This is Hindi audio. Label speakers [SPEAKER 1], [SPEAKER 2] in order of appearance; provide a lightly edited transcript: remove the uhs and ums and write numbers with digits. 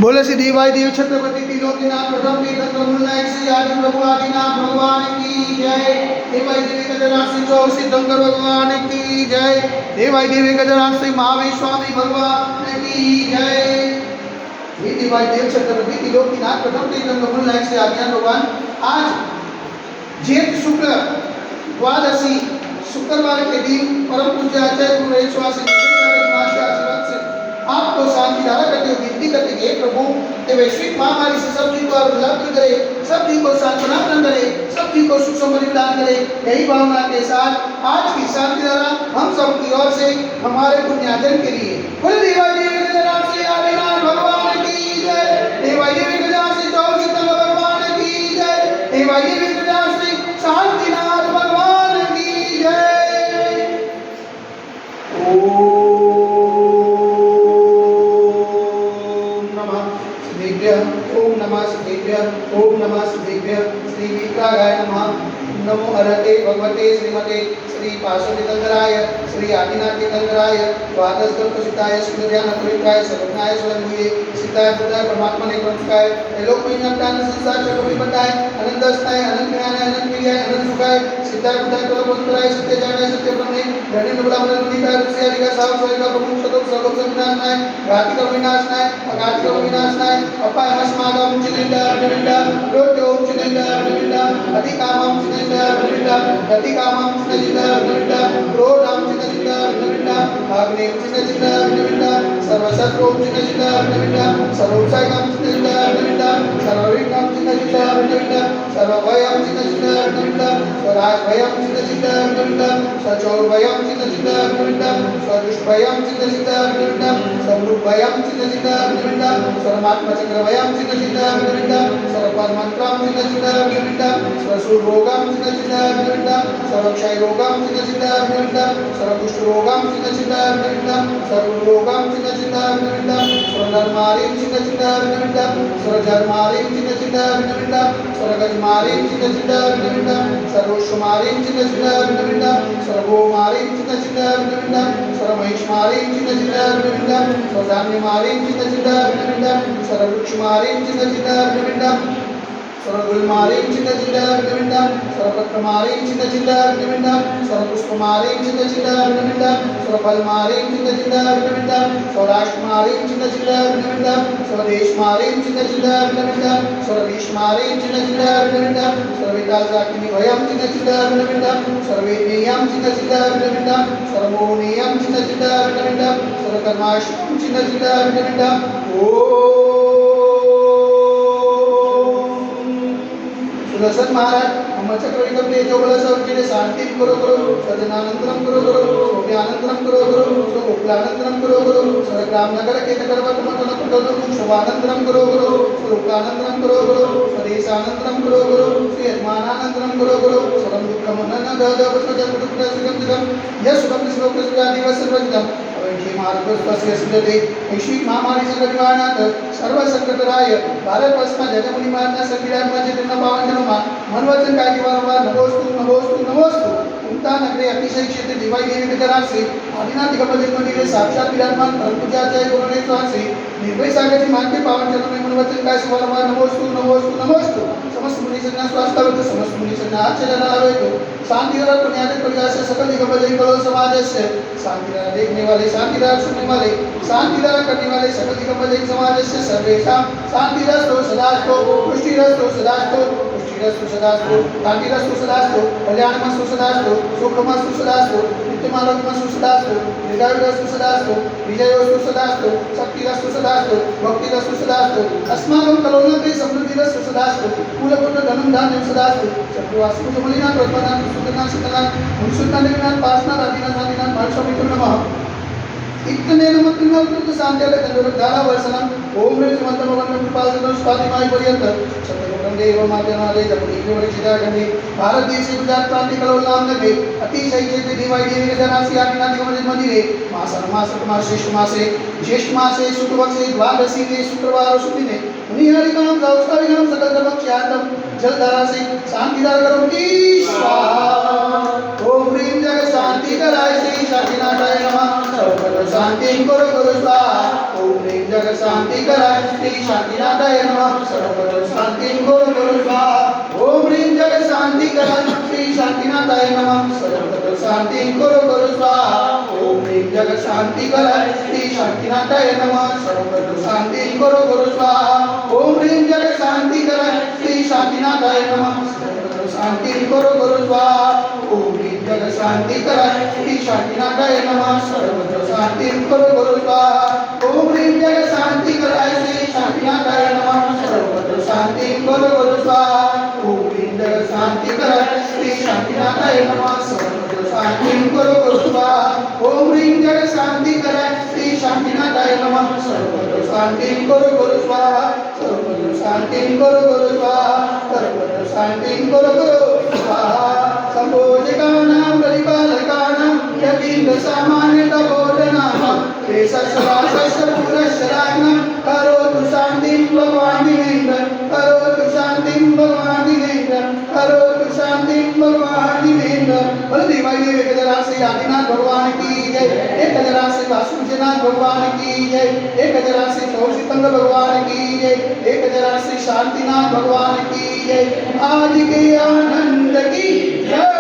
[SPEAKER 1] बोले सिद्धि भाई देव छत्रपति त्रिलोकीनाथ प्रथम तीर्थंकर नायक श्री आदि प्रभु आदिनाथ भगवान की जय। देवाई देवी गजराज श्री चौ सिद्धंकर भगवान की जय। देवाई देवी गजराज श्री महावीर स्वामी भगवान की जय। देवाई देव छत्रपति त्रिलोकीनाथ प्रथम तीर्थंकर नायक श्री आदिनाथ भगवान आज जेठ शुक्ल द्वादशी शुक्रवार के दिन परम पूज्य आचार्य गुरु विश्वासी आशीर्वाद से आपको शांति धारा करते हुए विनती करते हैं प्रभु ये वैश्विक महामारी से सब जी को लब्ध करे, सब जी को सांत्वना प्रदान करे, सब जी को सुख समृद्धि प्रदान करे। यही भावना के साथ आज की शांति धारा हम सब की ओर से हमारे पुण्यार्जन के लिए बोले देवाई देवी गजराज श्री आदिनाथ भगवान की जय। देवाई देवी गजराज श्री चौ सिद्धंकर भगवान की जय। देवाई देवी गजराज श्री शांतिनाथ भगवान की जय। ओम नमः सिद्धेभ्यः ओम नमः सिद्धेभ्यः श्री विक्रागाय नमः। नमो हरते भगवते श्रीमते श्री पार्श्वतीर्थंकराय श्री आदिनाथ तीर्थंकराय द्वादश कल्पसिताय शुद्ध ध्यान त्रिकाय सर्वज्ञाय स्वयंभुवे सीताय बुद्धाय परमात्मा ने क्रमस्काय लोक में ज्ञान संसार जगत में बताए अनंत अस्ताय अनंत ज्ञान अनंत विजय अनंत सुखाय सीताय बुद्धाय कल्पवंतराय सत्य जानाय सत्य ब्रह्मे धनी नुबला मनोनिकाय ऋषि आदि का साव स्वर्ग प्रमुख सदोक सर्वोच्च विनाशनाय घाति का विनाशनाय अघाति का विनाशनाय अपाय मस्मागम चिनिंदा विनिंदा रोत्यो चिनिंदा विनिंदा अधिकामम चिनिंदा विनिंदा गतिकामम चिनिंदा विनिंदा क्रोधम चिनिंदा विनिंदा अग्नि चिनिंदा विनिंदा सर्वशत्रु चिनिंदा विनिंदा सर्वोपसायकम चिनिंदा विनिंदा सर्वविघ्नम चिनिंदा विनिंदा सर्वभयम चिनिंदा विनिंदा स्वराजभयम चिनिंदा विनिंदा सचोरभयम चिनिंदा विनिंदा स्वदुष्टभयम चिनिंदा विनिंदा सर्वभयम चिनिंदा विनिंदा सर्वात्मचक्रभयम चिनिंदा विनिंदा सर्वपरमंत्रम चिनिंदा विनिंदा सर्वसुरोगम चिनिंदा विनिंदा सर्वक्षयरोगम चिनिंदा विनिंदा सर्वकुष्ठरोगम चिनिंदा विनिंदा सर्वरोगम चिनिंदा विनिंदा सर्वधर्मारिम चिनिंदा विनिंदा सर्वधर्मारिम चिनिंदा विनिंदा सर्वगजमारिम चिनिंदा विनिंदा सर्वोषमारिम चिनिंदा विनिंदा सर्वोमारिम चिनिंदा विनिंदा सर्वमहिषमारिम चिनिंदा विनिंदा सर्वधान्यमारिम चिनिंदा विनिंदा सर्ववृक्षमारिम चिनिंदा विनिंदा सर्वगुलमारिम चिनिंदा विनिंदा सर्वपत्रमारिम चिनिंदा विनिंदा सर्वपुष्पमारिम चिनिंदा विनिंदा सर्वफलमारिम चिनिंदा विनिंदा सौराष्ट्रमारिम चिनिंदा विनिंदा स्वदेशमारिम चिनिंदा विनिंदा सर्वदेशमारिम चिनिंदा विनिंदा सर्वविकासाग्नि भयम चिनिंदा विनिंदा सर्वेज्ञेयम चिनिंदा विनिंदा सर्वोनेयम चिनिंदा विनिंदा सर्वकर्माशम चिनिंदा विनिंदा सुदर्शन महाराज ब्रह्मचक्र तेजो बल सौख्य शांति करो करो सजनानंतरम करो करो सौम्यानंतरम करो करो सुकुलानंतरम करो करो सर्वग्राम नगर के तकरवत मतन कुटुंब शुभानंतरम करो करो सुरुकानंतरम करो करो स्वदेशानंतरम करो करो यजमानानंतरम करो करो सर्वं दुःखम नन दद वसजं दुःख सुखम सुखम यशुभम श्लोक सुरादिवस सर्वजितम वैश्विक महामारी संकट निवारणार्थ सर्व संकटराय भारत वर्षमा जगमुनि महाराज संविधान मध्ये पावन जन्मा मनवचन काय वारंवार नमोस्तु नमोस्तु नमोस्तु उमता नगरे अतिशय क्षेत्र देवाई देवी गजराज से आदिनाथ दिगंबर मंदिर साक्षात विराजमान परम पूज्याचार्य गुरुने से निर्भय सागर जी मान के पावन जन्म में मनवचन काय वारंवार नमोस्तु नमोस्तु नमोस्तु समस्त मुनि सन्ना स्वास्थ्य होतो समस्त मुनि सन्ना आचरण होतो शांति धारा पुण्यादि परिवार से सकल दिगंबर जय करो समाज से शांति धारा देखने वाले शांति धारा सुनने वाले शांति धारा करने वाले सकल दिगंबर जय समाज से सर्वेषां शांति रस्तो सदास्तो पुष्टि रस्तो सदास्तो पुष्टि रस्तो सदास्तो शांति रस्तो सदास्तो कल्याणमस्तु सदास्तो सुखमस्तु सदास्तो नित्यमानवमस्तु सदास्तो दीर्घायुरस्तु सदास्तो विजयोस्तु सदास्तो शक्तिरस्तु सदास्तो भक्तिरस्तु सदास्तो अस्माकं करोनते समृद्धिरस्तु सदास्तो कुलपुत्र धनं धान्यं सदास्तो चक्रवास्तु जमलिना प्रत्पन्ना सुतना शीतला मुनिसुतना देवनाथ पासना राधिना साधिना भाषामित्र नमः इतने नमः उत्कृत शांत्याले धारा वर्षणम ओम ह्रीं श्रीमन्तं भगवन्तं कृपालसदं स्वातिमाय पर्यंत सत्यगुणं देव माध्यनाले जपनी विवरिता गणे भारत देश गुजरात प्रांत कलोल नाम नगे अतिशय क्षेत्र देवाई देवी गजरासी आदिनाथ दिगंबर मंदिरे मासन मास श्रेष्ठ मासे ज्येष्ठ मासे शुक्लपक्षे द्वादशी ने शुक्रवार शुक्लिने मुनिहरि नाम जाउस्तारि नाम सकल धर्म शांतम जलधारा से शांति धारा करो की स्वाहा ओम ह्रीं जग शांति कराय श्री शांतिनाथाय नमः सर्वत्र शांति करो स्वाहा ओम ह्रीं जग शांति कराय श्री शांतिनाथाय नमः सर्वत्र शांति गुरु गुरु स्वाहा ओम ह्रीं जग शांति कराय श्री शांतिनाथाय नमः सर्वत्र शांति गुरु गुरु स्वाहा ओम ह्रीं जग शांति कराय श्री शांतिनाथाय नमः सर्वत्र शांति गुरु गुरु स्वाहा ओम ह्रीं जग शांति कराय श्री शांतिनाथाय नमः सर्वत्र शांति गुरु गुरु स्वाहा ओम ह्रीं जग शांति कराय श्री शांतिनाथाय नमः सर्वत्र शांति गुरु गुरु स्वाहा ओम ह्रीं जग शांति कराय श्री शांतिनाथाय नमः सर्वत्र शांति गुरु गुरु स्वाहा ओम ह्रीं जग शांति कराय श्री शांतिनाथाय नमः सर्वत्र शांति गुरु गुरु स्वाहा ओम ह्रीं जग शांति कराय श्री शांतिनाथाय नमः सर्वत्र शांति गुरु गुरु स्वाहा सर्वत्र शांति गुरु गुरु स्वाहा सर्वत्र शांति गुरु गुरु स्वाहा संभोजकानां परिपालकानां यतीन्द्र सामान्य तपोधनाः केशस्वासस्य पुरश्चराणां करोतु शान्तिं भगवान् दिनेन्द्र करोतु शान्तिं भगवान् दिनेन्द्र करोतु शान्तिं भगवान् दिनेन्द्र बलदेव भाई देव एक हजार से आदिनाथ भगवान की जय 1000 से वासुदेवनाथ भगवान की जय 1000 से कौशितंग भगवान की जय 1000 से शांतिनाथ भगवान की जय आज के आनंद की जय